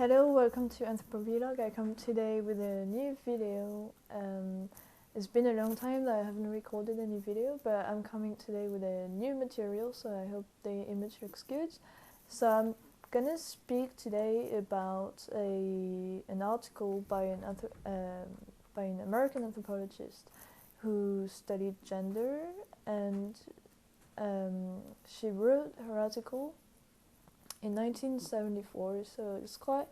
Hello, welcome to Anthropovlog. I come today with a new video. It's been a long time that I haven't recorded any video, but I'm coming today with a new material, so I hope the image looks good. So I'm gonna speak today about an article by an American anthropologist who studied gender, and she wrote her article in 1974, so it's quite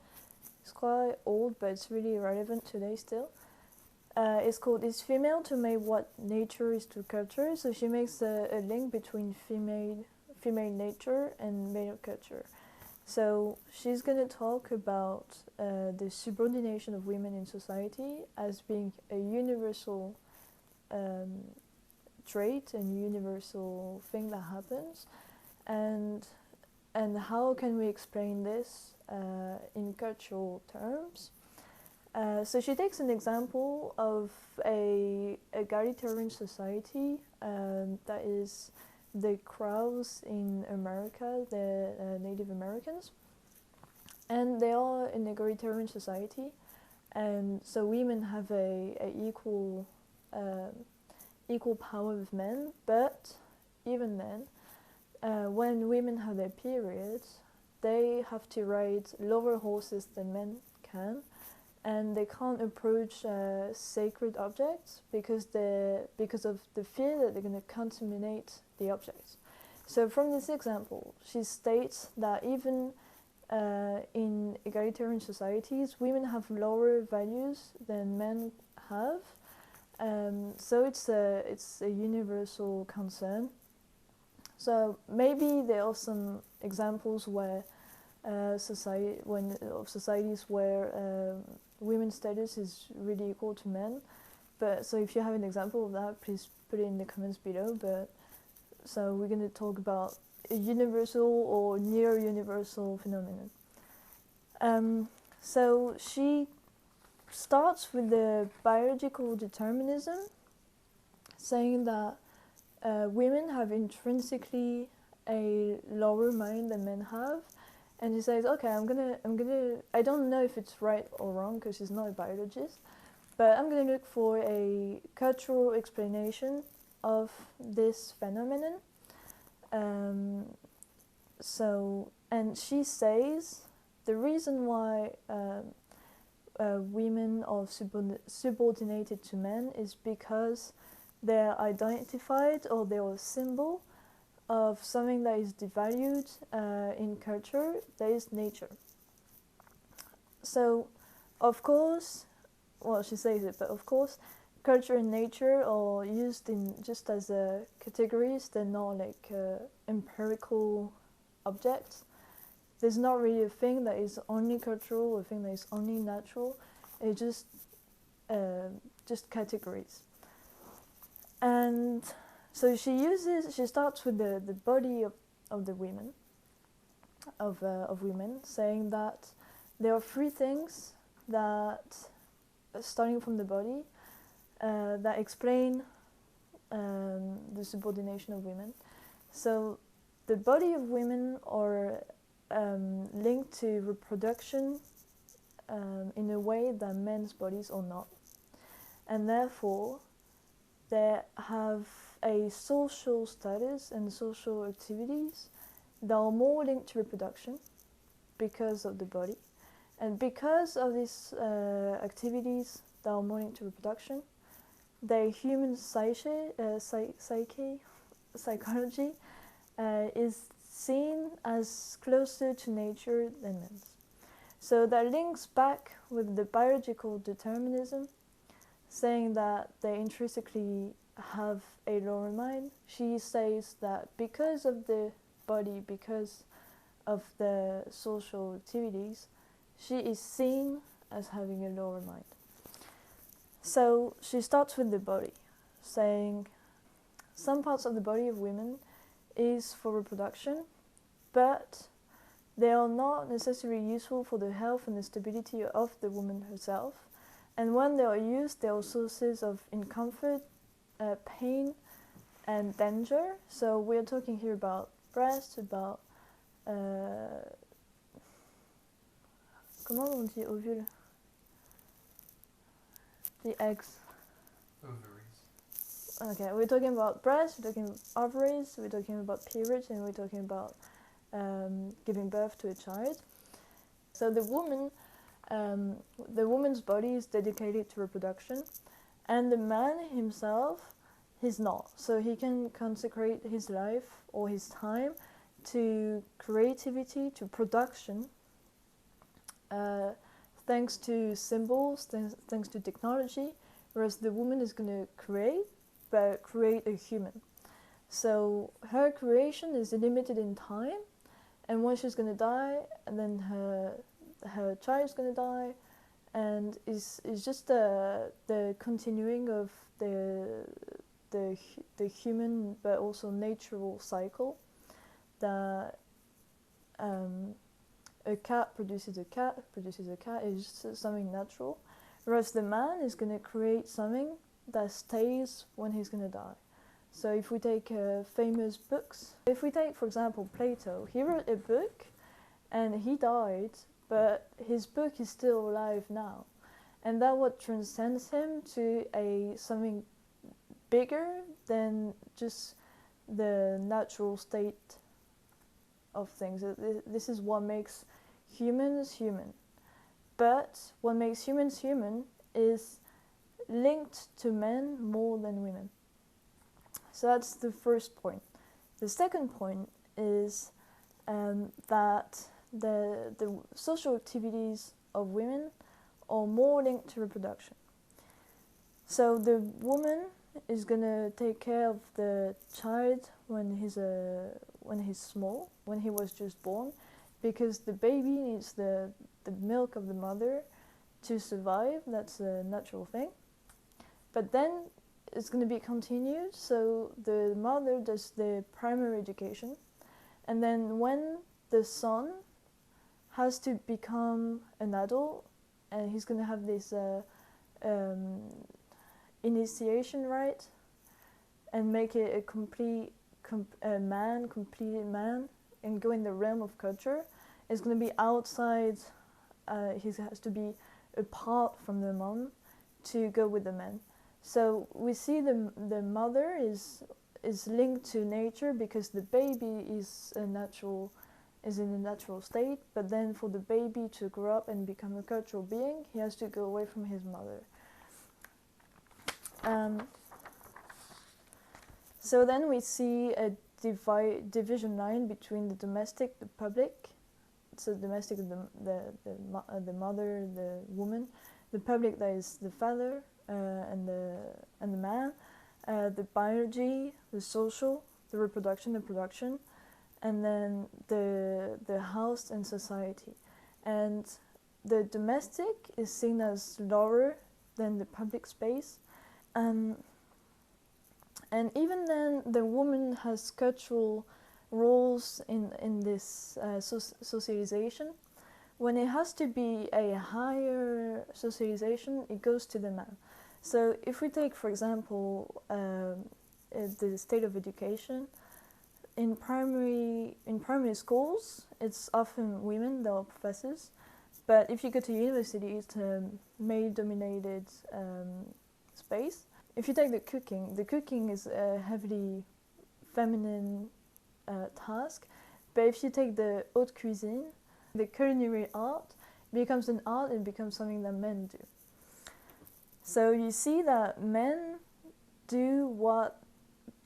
old, but it's really relevant today still. It's called "Is Female to Make What Nature Is to Culture?" So she makes a link between female nature and male culture. So she's gonna talk about the subordination of women in society as being a universal trait and universal thing that happens, and how can we explain this in cultural terms. So she takes an example of a egalitarian society that is the Crows in America, the Native Americans, and they are an egalitarian society, and so women have a equal power with men, but even then, when women have their periods, they have to ride lower horses than men can, and they can't approach sacred objects because of the fear that they're going to contaminate the objects. So from this example, she states that even in egalitarian societies, women have lower values than men have. So it's a universal concern. So maybe there are some examples where societies where women's status is really equal to men. But so if you have an example of that, please put it in the comments below. But so we're going to talk about a universal or near universal phenomenon. So she starts with the biological determinism, saying that women have intrinsically a lower mind than men have, and she says, okay, I don't know if it's right or wrong because she's not a biologist, but I'm gonna look for a cultural explanation of this phenomenon. And she says the reason why women are subordinated to men is because they're identified, or they're a symbol of something that is devalued in culture, that is nature. So, of course, well, she says it, but of course, culture and nature are used in just as categories. They're not like empirical objects. There's not really a thing that is only cultural, a thing that is only natural. It's just categories. And so she starts with the body of the women, of women, saying that there are three things that, starting from the body, that explain the subordination of women. So the body of women are linked to reproduction in a way that men's bodies are not, and therefore they have a social status and social activities that are more linked to reproduction because of the body. And because of these activities that are more linked to reproduction, the human psychology is seen as closer to nature than men's. So that links back with the biological determinism, saying that they intrinsically have a lower mind. She says that because of the body, because of the social activities, she is seen as having a lower mind. So she starts with the body, saying some parts of the body of women is for reproduction, but they are not necessarily useful for the health and the stability of the woman herself. And when they are used, they are sources of discomfort, pain, and danger. So we're talking here about breasts, about comment on dit ovule? The eggs. Ovaries. Okay, we're talking about breasts, we're talking about ovaries, we're talking about periods, and we're talking about giving birth to a child. So the woman's body is dedicated to reproduction, and the man himself, he's not. So he can consecrate his life or his time to creativity, to production, thanks to symbols, thanks to technology, whereas the woman is going to create, but create a human. So her creation is limited in time, and when she's going to die, and then her child's going to die, and is just the continuing of the human but also natural cycle that a cat produces a cat, is just something natural, whereas the man is going to create something that stays when he's going to die. So if we take famous books, if we take, for example, Plato, he wrote a book and he died, but his book is still alive now. And that what transcends him to something bigger than just the natural state of things. This is what makes humans human. But what makes humans human is linked to men more than women. So that's the first point. The second point is that the social activities of women are more linked to reproduction. So the woman is gonna take care of the child when he's small, when he was just born, because the baby needs the milk of the mother to survive. That's a natural thing. But then it's going to be continued, so the mother does the primary education, and then when the son has to become an adult, and he's going to have this initiation rite, and make it a completed man, and go in the realm of culture, it's going to be outside, he has to be apart from the mom to go with the man. So we see the mother is linked to nature because the baby is in a natural state, but then for the baby to grow up and become a cultural being, he has to go away from his mother. So then we see a division line between the domestic, the public. So domestic, the mother, the woman. The public, that is the father and the man. The biology, the social, the reproduction, the production, and then the house and society. And the domestic is seen as lower than the public space. And even then, the woman has cultural roles in this socialization. When it has to be a higher socialization, it goes to the man. So if we take, for example, the state of education, in primary schools, it's often women that are professors. But if you go to university, it's a male-dominated space. If you take the cooking is a heavily feminine task. But if you take the haute cuisine, the culinary art, becomes an art, it becomes something that men do. So you see that men do what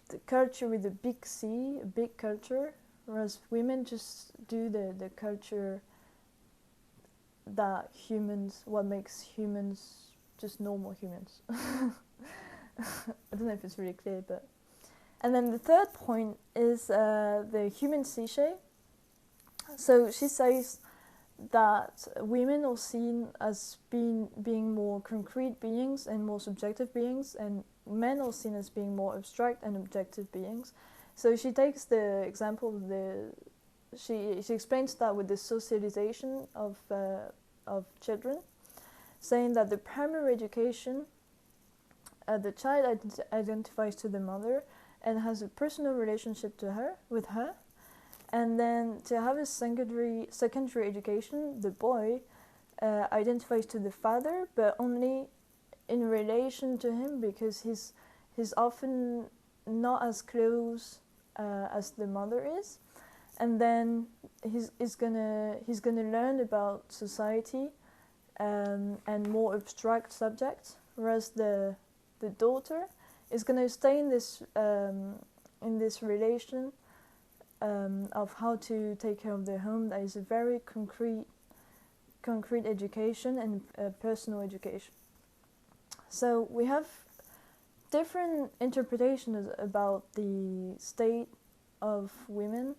the culture with a big C, a big culture, whereas women just do the culture that what makes humans just normal humans. I don't know if it's really clear, but... And then the third point is the human psyche. So she says that women are seen as being more concrete beings and more subjective beings, and men are seen as being more abstract and objective beings. So she takes the example of she explains that with the socialization of children, saying that the primary education, the child identifies to the mother and has a personal relationship with her. And then to have a secondary education, the boy identifies to the father, but only in relation to him, because he's often not as close as the mother is. And then he's gonna learn about society and more abstract subjects, whereas the daughter is gonna stay in this relation of how to take care of their home. That is a very concrete education and personal education. So we have different interpretations about the state of women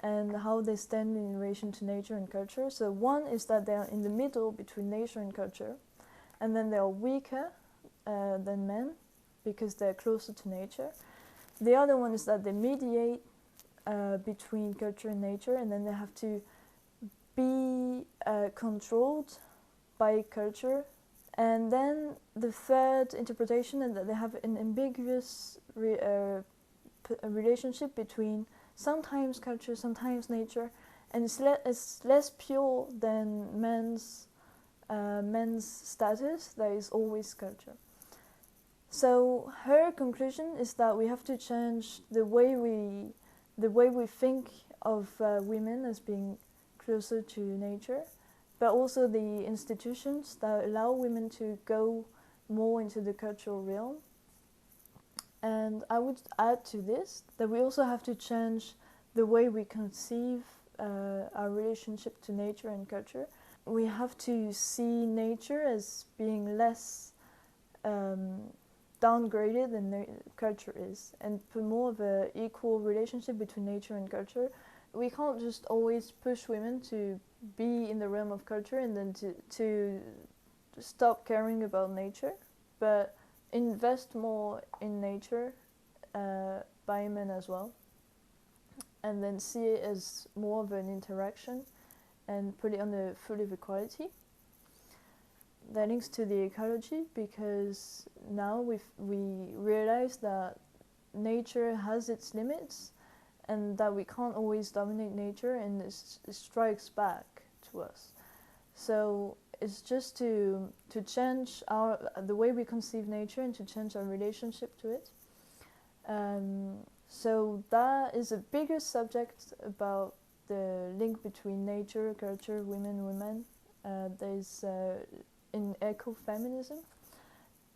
and how they stand in relation to nature and culture. So one is that they are in the middle between nature and culture, and then they are weaker than men because they're closer to nature. The other one is that they mediate between culture and nature, and then they have to be controlled by culture. And then the third interpretation is that they have an ambiguous relationship between sometimes culture, sometimes nature, and it's less pure than men's status, that is always culture. So her conclusion is that we have to change the way we think of women as being closer to nature, but also the institutions that allow women to go more into the cultural realm. And I would add to this that we also have to change the way we conceive our relationship to nature and culture. We have to see nature as being less downgraded than culture is, and put more of an equal relationship between nature and culture. We can't just always push women to be in the realm of culture and then to stop caring about nature, but invest more in nature by men as well, and then see it as more of an interaction and put it on the foot of equality. That links to the ecology, because now we realize that nature has its limits and that we can't always dominate nature, and it strikes back to us. So it's just to change the way we conceive nature and to change our relationship to it. So that is a bigger subject about the link between nature, culture, women. There's in ecofeminism,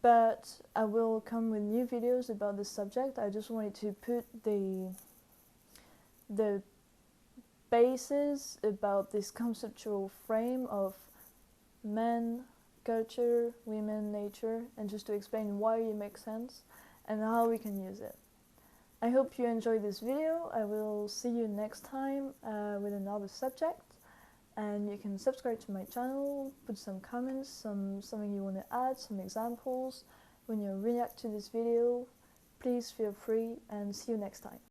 but I will come with new videos about this subject. I just wanted to put the basis about this conceptual frame of men, culture, women, nature, and just to explain why it makes sense and how we can use it. I hope you enjoyed this video. I will see you next time with another subject. And you can subscribe to my channel, put some comments, something you want to add, some examples. When you react to this video, please feel free, and see you next time.